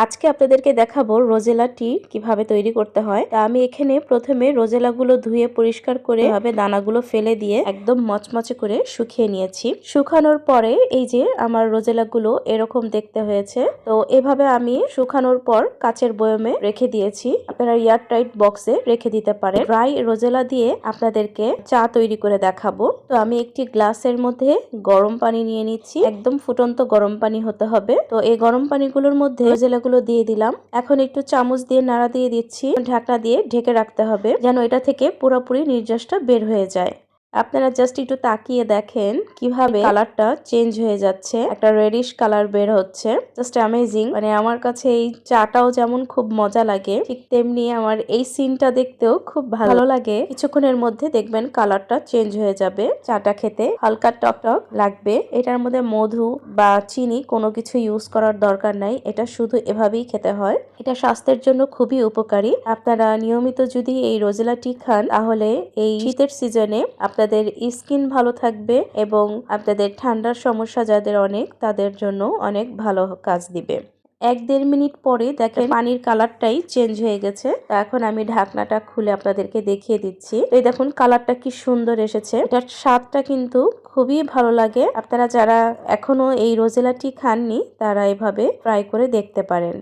আজকে আপনাদেরকে দেখাবো রোজেলা টি কিভাবে তৈরি করতে হয়। তা আমি এখানে প্রথমে রোজেলাগুলো ধুয়ে পরিষ্কার করে এভাবে দানাগুলো ফেলে দিয়ে একদম মচমচে করে শুকিয়ে নিয়েছি। শুকানোর পরে এই যে আমার রোজেলাগুলো এরকম দেখতে হয়েছে। তো এভাবে আমি শুকানোর পর কাচের বয়মে রেখে দিয়েছি। আপনারা এয়ার টাইট বক্সে রেখে দিতে পারেন। ড্রাই রোজেলা দিয়ে আপনাদেরকে চা তৈরি করে দেখাবো। তো আমি একটি গ্লাসের মধ্যে গরম পানি নিয়ে নিচ্ছি। একদম ফুটন্ত গরম পানি হতে হবে। তো এই গরম পানিগুলোর মধ্যে রোজেলাগুলো দিয়ে দিলাম। এখন একটু চামচ দিয়ে নাড়া দিয়ে দিচ্ছি। ঢাকনা দিয়ে ঢেকে রাখতে হবে যেন এটা থেকে পুরোপুরি নির্যাসটা বের হয়ে যায়। আপনারা জাস্ট একটু তাকিয়ে দেখেন কিভাবে কালারটা চেঞ্জ হয়ে যাচ্ছে, একটা রেডিশ কালার বের হচ্ছে। Just amazing. মানে আমার কাছে এই চাটাও যেমন খুব মজা লাগে, ঠিক তেমনি আমার এই সিনটা দেখতেও খুব ভালো লাগে। কিছুক্ষণের মধ্যে দেখবেন কালারটা চেঞ্জ হয়ে যাবে। চাটা খেতে হালকা টকটক লাগবে। এটার মধ্যে মধু বা চিনি কোনো কিছু ইউজ করার দরকার নাই। এটা শুধু এভাবেই খেতে হয়। এটা স্বাস্থ্যের জন্য খুবই উপকারী। আপনারা নিয়মিত যদি এই রোজেলা টি খান তাহলে এই শীতের সিজনে আপনাদের স্কিন ভালো থাকবে এবং আপনাদের ঠান্ডার সমস্যা যাদের অনেক, তাদের জন্য অনেক ভালো কাজ দিবে। 1-1.5 মিনিট পরে দেখেন পানির কালারটাই চেঞ্জ হয়ে গেছে। তো এখন আমি ঢাকনাটা খুলে আপনাদেরকে দেখিয়ে দিচ্ছি। এই দেখুন কালারটা কি সুন্দর এসেছে। এটার স্বাদটা কিন্তু খুবই ভালো লাগে। আপনারা যারা এখনো এই রোজেলা টি খাননি তারা এভাবে ট্রাই করে দেখতে পারেন।